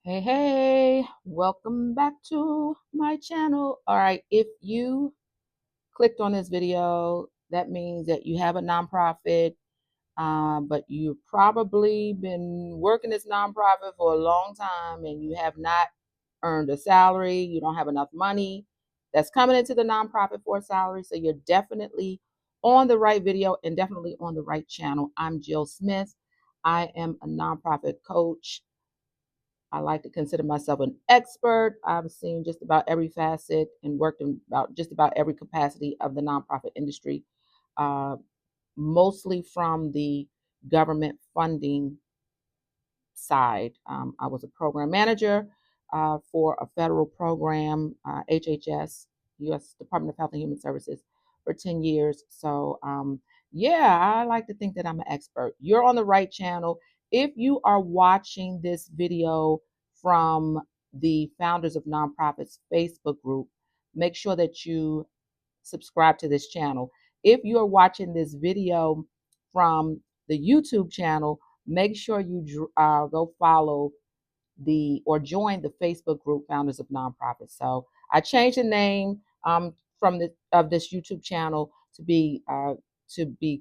Hey, welcome back to my channel. All right, if you clicked on this video, that means that you have a nonprofit, but you've probably been working this nonprofit for a long time and you have not earned a salary. You don't have enough money that's coming into the nonprofit for a salary. So you're definitely on the right video and definitely on the right channel. I'm Jill Smith. I am a nonprofit coach. I like to consider myself an expert. I've seen just about every facet and worked in about just about every capacity of the nonprofit industry, uh, mostly from the government funding side. I was a program manager for a federal program, HHS, U.S. Department of Health and Human Services, for 10 years. So, yeah, I like to think that I'm an expert. You're on the right channel. If you are watching this video from the Founders of Nonprofits Facebook group, make sure that you subscribe to this channel. If you're watching this video from the YouTube channel, make sure you go follow the or join the Facebook group Founders of Nonprofits. So I changed the name from the of this YouTube channel to be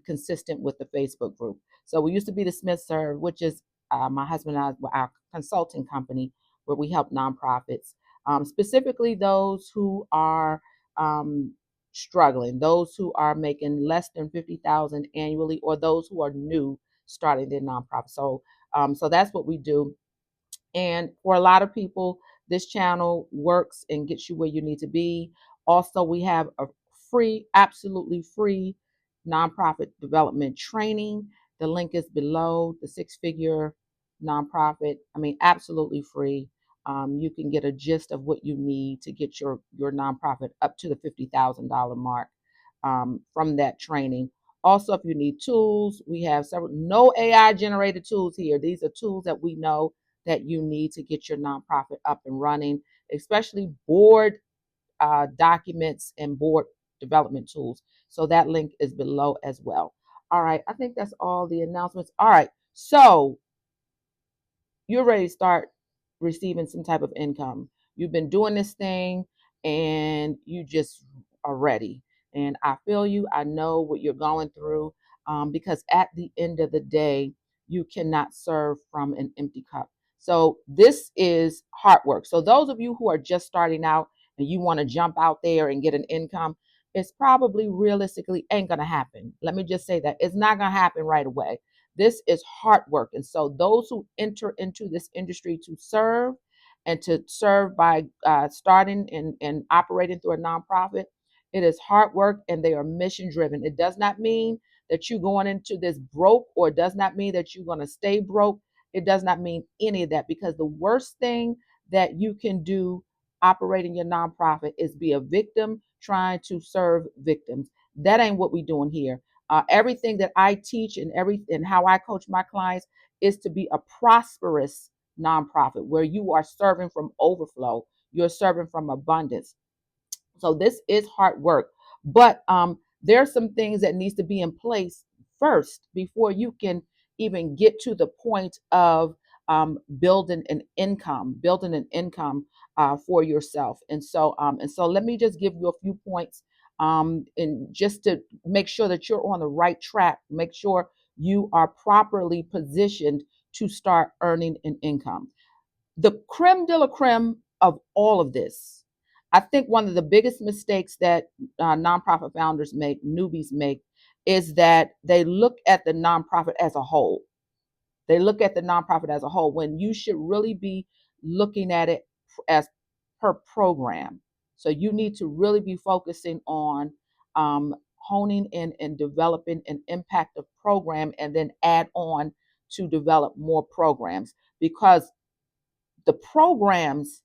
consistent with the Facebook group. So we used to be the Smith Serve, which is my husband and I, our consulting company, where we help nonprofits, specifically those who are um, struggling, those who are making less than 50,000 annually, or those who are new starting their nonprofit. So that's what we do. And for a lot of people, this channel works and gets you where you need to be. Also, we have a free, absolutely free nonprofit development training. The link is below. The six-figure nonprofit. I mean, absolutely free. You can get a gist of what you need to get your nonprofit up to the $50,000 mark from that training. Also, if you need tools, we have several no AI generated tools here. These are tools that we know that you need to get your nonprofit up and running, especially board documents and board development tools. So that link is below as well. All right, I think that's all the announcements. All right, so you're ready to start receiving some type of income. You've been doing this thing and you just are ready. And I feel you. I know what you're going through because at the end of the day, you cannot serve from an empty cup. So this is hard work. So those of you who are just starting out and you want to jump out there and get an income, it's probably realistically ain't going to happen. Let me just say that it's not going to happen right away. This is hard work. And so those who enter into this industry to serve and to serve by starting and operating through a nonprofit, it is hard work and they are mission driven. It does not mean that you're going into this broke, or it does not mean that you're going to stay broke. It does not mean any of that, because the worst thing that you can do operating your nonprofit is be a victim trying to serve victims. That ain't what we're doing here. Everything that I teach and how I coach my clients is to be a prosperous nonprofit where you are serving from overflow, you're serving from abundance. So this is hard work, but there are some things that needs to be in place first before you can even get to the point of building an income for yourself. And so let me just give you a few points, and just to make sure that you're on the right track, make sure you are properly positioned to start earning an income. The creme de la creme of all of this, I think one of the biggest mistakes that nonprofit founders make, newbies make, is that they look at the nonprofit as a whole. They look at the nonprofit as a whole when you should really be looking at it as per program. So you need to really be focusing on honing in and developing an impactful program, and then add on to develop more programs, because the programs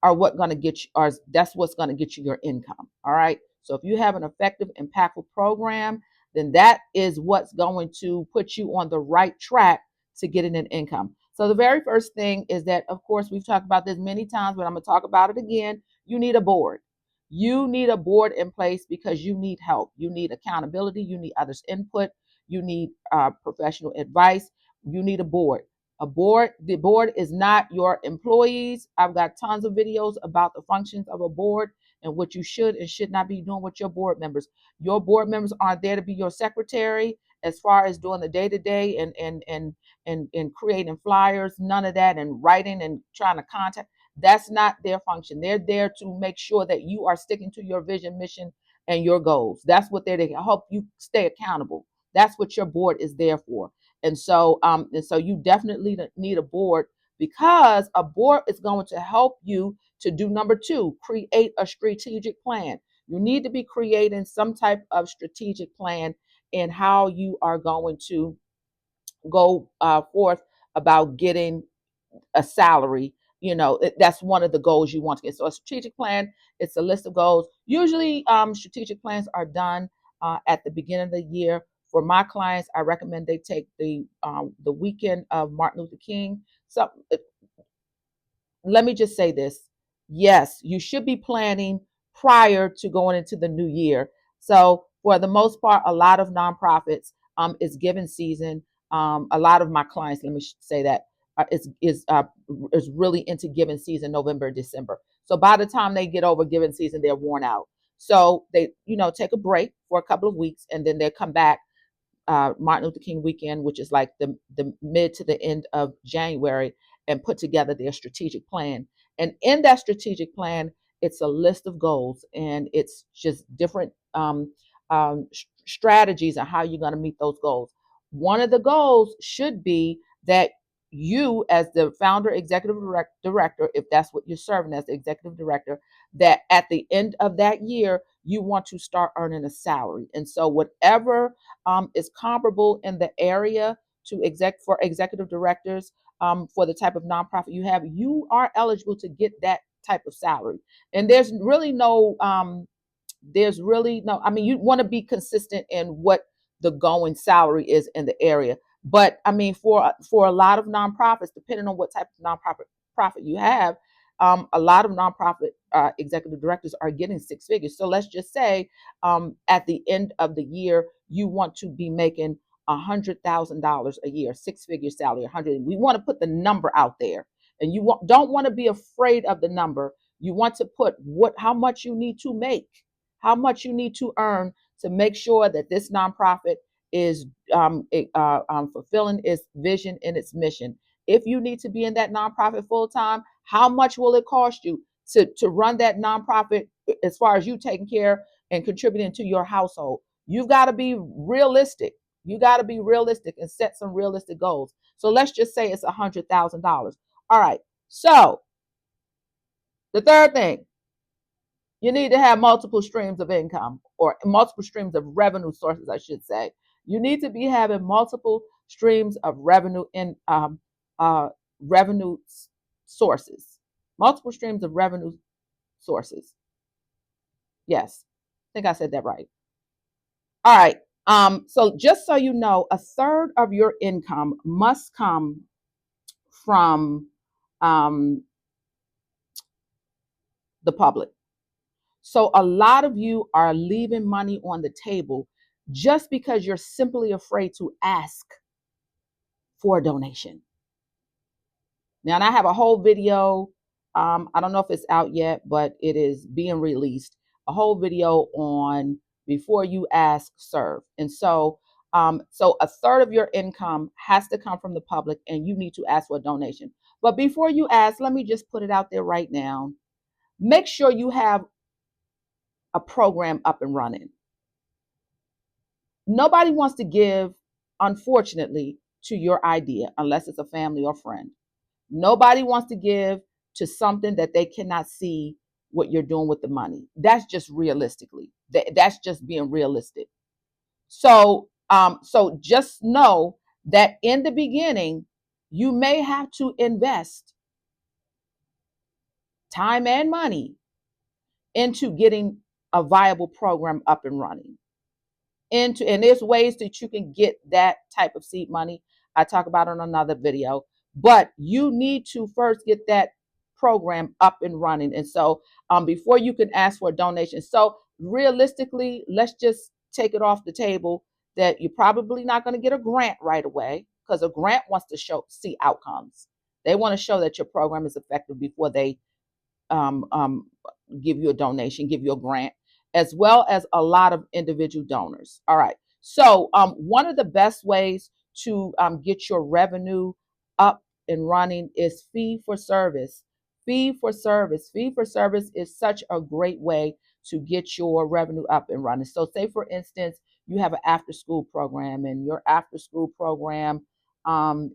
are what going to get you, or that's what's going to get you your income. All right. So if you have an effective, impactful program, then that is what's going to put you on the right track to getting an income. So the very first thing is that, of course, we've talked about this many times, but I'm going to talk about it again. You need a board. You need a board in place because you need help. You need accountability. You need others' input. You need professional advice. You need a board. The board is not your employees. I've got tons of videos about the functions of a board and what you should and should not be doing with your board members. Your board members aren't there to be your secretary as far as doing the day-to-day and creating flyers, none of that, and writing and trying to contact. That's not their function. They're there to make sure that you are sticking to your vision, mission, and your goals. That's what they're there to help you stay accountable. That's what your board is there for. And so you definitely need a board, because a board is going to help you to do number two, create a strategic plan. You need to be creating some type of strategic plan in how you are going to go forth about getting a salary. That's one of the goals you want to get. So a strategic plan, it's a list of goals. Usually strategic plans are done at the beginning of the year. For my clients, I recommend they take the weekend of Martin Luther King. So let me just say this. Yes, you should be planning prior to going into the new year. So for the most part, a lot of nonprofits is giving season. A lot of my clients, let me say that, is really into giving season November, December. So by the time they get over giving season, they're worn out. So they, take a break for a couple of weeks, and then they come back Martin Luther King weekend, which is like the mid to the end of January, and put together their strategic plan. And in that strategic plan, it's a list of goals, and it's just different strategies on how you're going to meet those goals. One of the goals should be that you, as the founder, executive director, if that's what you're serving as the executive director, that at the end of that year, you want to start earning a salary. And so whatever is comparable in the area to executive directors for the type of nonprofit you have, you are eligible to get that type of salary. And I mean, you want to be consistent in what the going salary is in the area. But I mean, for a lot of nonprofits, depending on what type of profit you have, a lot of nonprofit executive directors are getting six figures. So let's just say at the end of the year, you want to be making $100,000 a year, six-figure salary, 100. We want to put the number out there, and don't want to be afraid of the number. You want to put how much you need to make, how much you need to earn to make sure that this nonprofit is fulfilling its vision and its mission. If you need to be in that nonprofit full time, how much will it cost you to run that nonprofit as far as you taking care and contributing to your household? You've got to be realistic. You got to be realistic and set some realistic goals. So let's just say it's $100,000. All right. So the third thing, you need to have multiple streams of income, or multiple streams of revenue sources, I should say. You need to be having multiple streams of revenue revenue sources. Multiple streams of revenue sources. Yes, I think I said that right. All right. So just so you know, a third of your income must come from the public. So a lot of you are leaving money on the table just because you're simply afraid to ask for a donation. Now, and I have a whole video. I don't know if it's out yet, but it is being released. A whole video on before you ask, serve. And so a third of your income has to come from the public, and you need to ask for a donation. But before you ask, let me just put it out there right now. Make sure you have a program up and running. Nobody wants to give, unfortunately, to your idea unless it's a family or friend. Nobody wants to give to something that they cannot see what you're doing with the money. That's just realistically. That's just being realistic. So just know that in the beginning, you may have to invest time and money into getting a viable program up and running. And there's ways that you can get that type of seed money. I talk about it on another video, but you need to first get that program up and running. And so before you can ask for a donation. So realistically, let's just take it off the table that you're probably not going to get a grant right away. because a grant wants to see outcomes. They want to show that your program is effective before they um, um, give you a donation, give you a grant, as well as a lot of individual donors. All right. So one of the best ways to get your revenue up and running is fee for service. Fee for service. Fee for service is such a great way to get your revenue up and running. So, say for instance, you have an after school program, and your after school program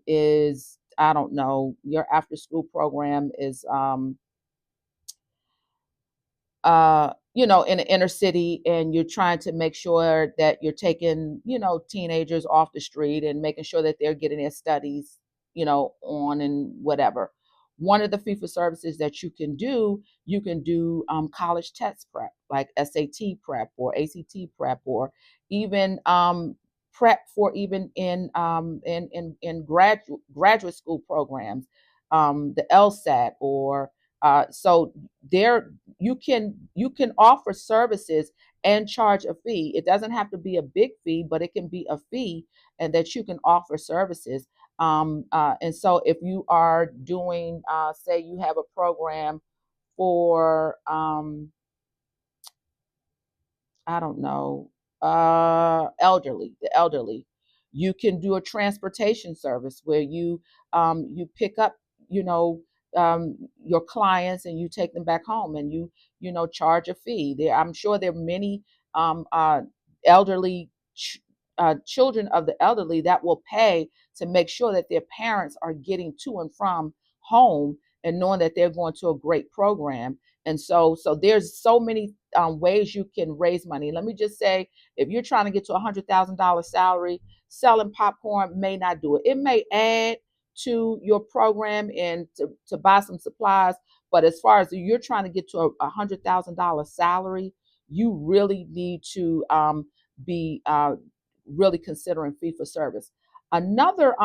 is, I don't know, your after school program is in the inner city, and you're trying to make sure that you're taking, teenagers off the street and making sure that they're getting their studies, on and whatever. One of the fee for services that you can do college test prep, like SAT prep or ACT prep, or even prep for even in graduate school programs, the LSAT, or so there you can offer services and charge a fee. It doesn't have to be a big fee, but it can be a fee, and that you can offer services. And so if you are doing, say, you have a program for I don't know, the elderly. You can do a transportation service where you pick up, you know, your clients, and you take them back home, and charge a fee. I'm sure there are many elderly children of the elderly that will pay to make sure that their parents are getting to and from home, and knowing that they're going to a great program. And so there's so many ways you can raise money. Let me just say, if you're trying to get to $100,000 salary, selling popcorn may not do it. It may add to your program and to buy some supplies. But as far as you're trying to get to a $100,000 salary, you really need to be really considering fee for service. Another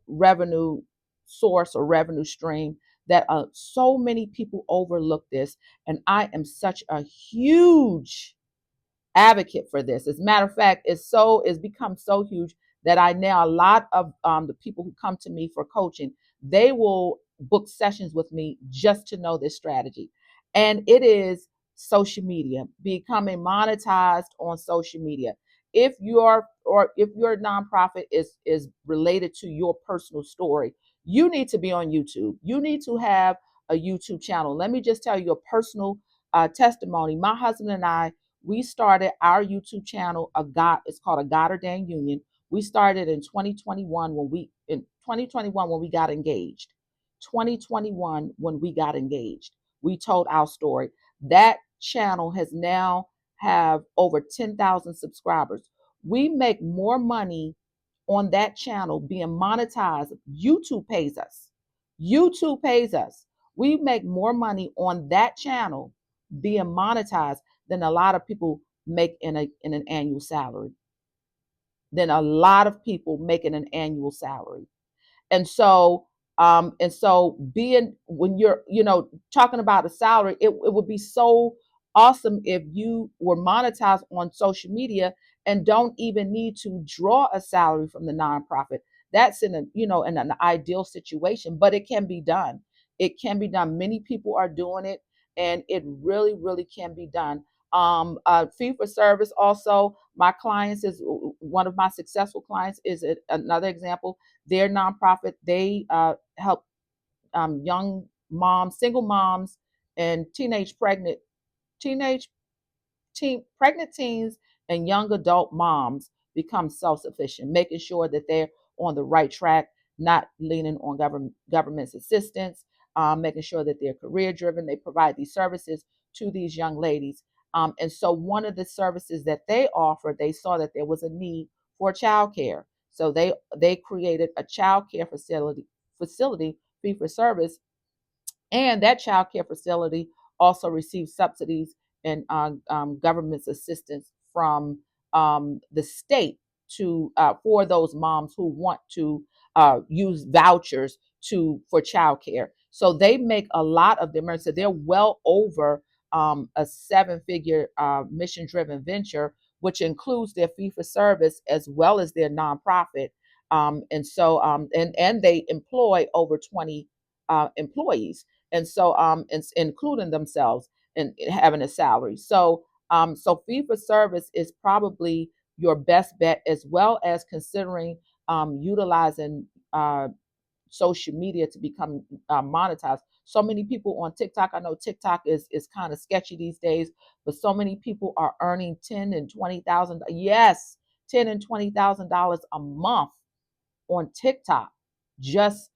revenue source or revenue stream that so many people overlook this, and I am such a huge advocate for this. As a matter of fact, it's become so huge that I now, a lot of the people who come to me for coaching, they will book sessions with me just to know this strategy. And it is social media, becoming monetized on social media. If your nonprofit is related to your personal story, you need to be on YouTube. You need to have a YouTube channel. Let me just tell you a personal testimony. My husband and I, we started our YouTube channel. It's called A God Ordained Union. We started in 2021 when we got engaged. 2021 when we got engaged. We told our story. That channel has now have over 10,000 subscribers. We make more money on that channel being monetized. YouTube pays us. YouTube pays us. We make more money on that channel being monetized than a lot of people make in an annual salary. Than a lot of people making an annual salary. And so being, when you're talking about a salary, it would be so awesome if you were monetized on social media and don't even need to draw a salary from the nonprofit. That's in an ideal situation, but it can be done. It can be done. Many people are doing it, and it really, really can be done. Fee for service also, my clients is one of my successful clients is another example. Their nonprofit, they help young moms, single moms, and teenage pregnant teens and young adult moms become self-sufficient, making sure that they're on the right track, not leaning on government's assistance, making sure that they're career driven. They provide these services to these young ladies. And so one of the services that they offer, they saw that there was a need for childcare. So they created a childcare facility fee for service, and that child care facility also receives subsidies and government's assistance from the state to for those moms who want to use vouchers for childcare. So they make a lot of them. So they're well over a seven-figure mission-driven venture, which includes their fee-for-service as well as their nonprofit. And they employ over 20 employees, including themselves and having a salary. So fee for service is probably your best bet, as well as considering utilizing social media to become monetized. So many people on TikTok. I know TikTok is kind of sketchy these days, but so many people are earning $10,000 and $20,000. Yes, $10,000 and $20,000 a month on TikTok, just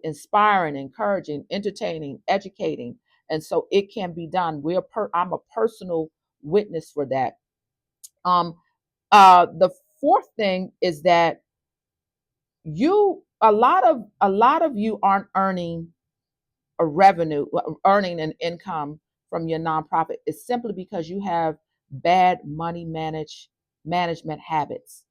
inspiring, encouraging, entertaining, educating, and so it can be done. I'm a personal witness for that. Um, the fourth thing is that a lot of you aren't earning a revenue, earning an income from your nonprofit. It's simply because you have bad management habits.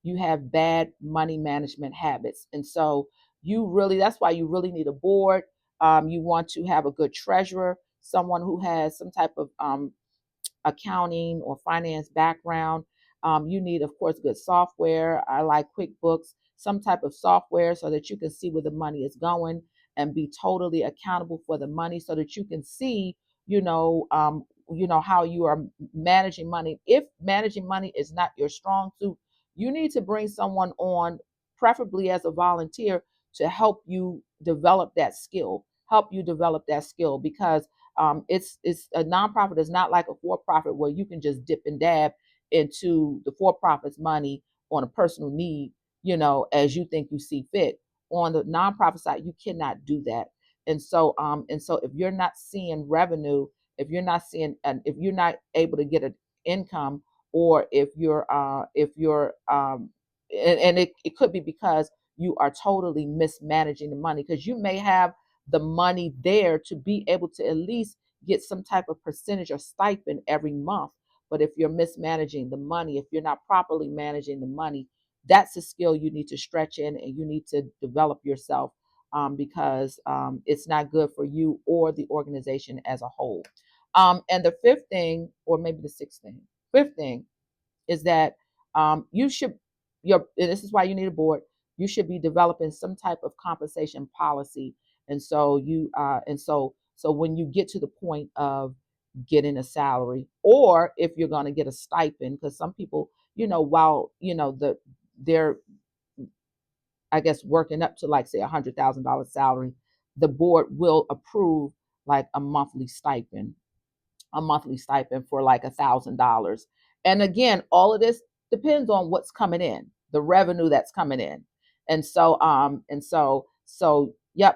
You have bad money management habits. And so that's why you really need a board. You want to have a good treasurer, someone who has some type of accounting or finance background. You need, of course, good software. I like QuickBooks, some type of software so that you can see where the money is going and be totally accountable for the money, so that you can see, how you are managing money. If managing money is not your strong suit, you need to bring someone on, preferably as a volunteer, to help you develop that skill. Because it's a nonprofit is not like a for-profit where you can just dip and dab into the for-profit's money on a personal need, as you think you see fit. On the nonprofit side, you cannot do that. And so if you're not seeing revenue, if you're not able to get an income, or if you're, and it could be because you are totally mismanaging the money, because you may have the money there to be able to at least get some type of percentage or stipend every month. But if you're mismanaging the money, if you're not properly managing the money, that's a skill you need to stretch in and you need to develop yourself, because it's not good for you or the organization as a whole. And the fifth thing, or maybe the fifth thing is that you should and this is why you need a board. You should be developing some type of compensation policy. And so when you get to the point of getting a salary, or if you're going to get a stipend, because some people, while they're, I guess, working up to, like, say, $100,000 salary, the board will approve like a monthly stipend for like $1,000. And again, all of this depends on what's coming in, the revenue that's coming in. Yep.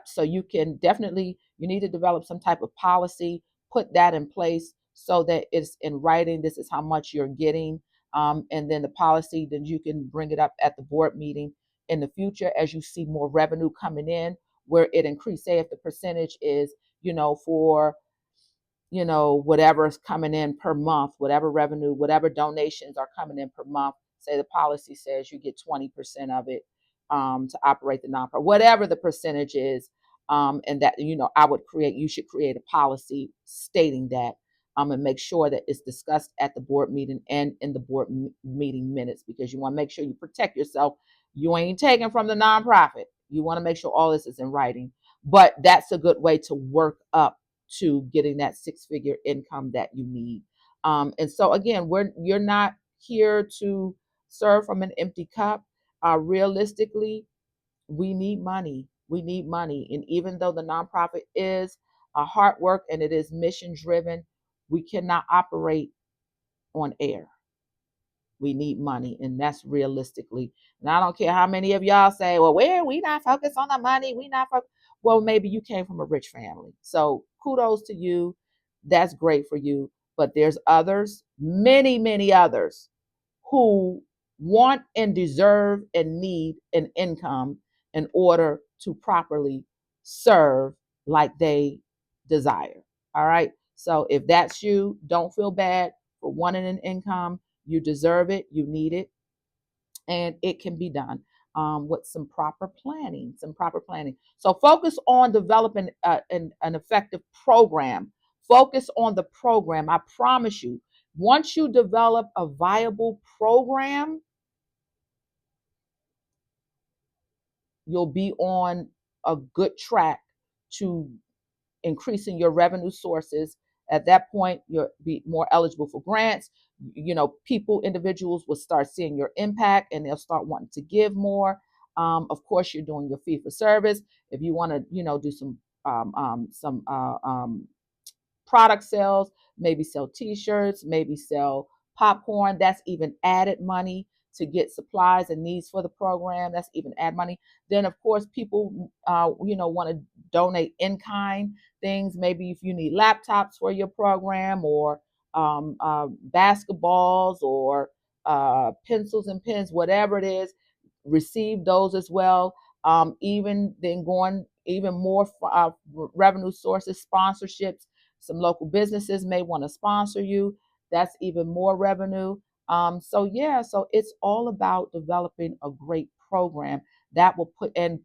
So you need to develop some type of policy, put that in place so that it's in writing. This is how much you're getting. And then the policy, then you can bring it up at the board meeting in the future as you see more revenue coming in, where it increase. Say if the percentage is, for whatever's coming in per month, whatever revenue, whatever donations are coming in per month. Say the policy says you get 20% of it, to operate the nonprofit, whatever the percentage is. And that, you should create a policy stating that, and make sure that it's discussed at the board meeting and in the board meeting minutes, because you want to make sure you protect yourself. You ain't taking from the nonprofit. You want to make sure all this is in writing. But that's a good way to work up to getting that six-figure income that you need. And so again, you're not here to serve from an empty cup. Realistically, we need money. We need money. And even though the nonprofit is hard work and it is mission driven, we cannot operate on air. We need money, and that's realistically. And I don't care how many of y'all say, well, we not focused on the money. We not focused. Well, maybe you came from a rich family. So kudos to you. That's great for you. But there's others, many, many others, who want and deserve and need an income in order to properly serve like they desire. All right. So if that's you, don't feel bad for wanting an income. You deserve it. You need it. And it can be done, with some proper planning. So focus on developing an effective program. Focus on the program. I promise you, once you develop a viable program, you'll be on a good track to increasing your revenue sources. At that point, you'll be more eligible for grants. Individuals will start seeing your impact and they'll start wanting to give more. Of course, you're doing your fee for service. If you want to, do some product sales, maybe sell t-shirts, maybe sell popcorn. That's even added money to get supplies and needs for the program. That's even add money. Then of course people want to donate in kind things. Maybe if you need laptops for your program, or basketballs, or pencils and pens, whatever it is, receive those as well. Even then, going even more revenue sources, sponsorships. Some local businesses may want to sponsor you. That's even more revenue. So it's all about developing a great program that will put in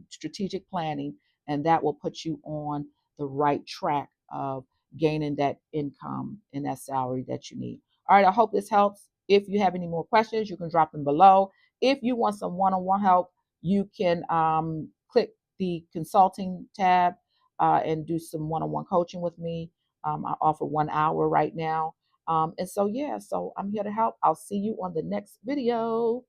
strategic planning, and that will put you on the right track of gaining that income and that salary that you need. All right, I hope this helps. If you have any more questions, you can drop them below. If you want some one-on-one help, you can click the consulting tab and do some one-on-one coaching with me. I offer 1 hour right now. So I'm here to help. I'll see you on the next video.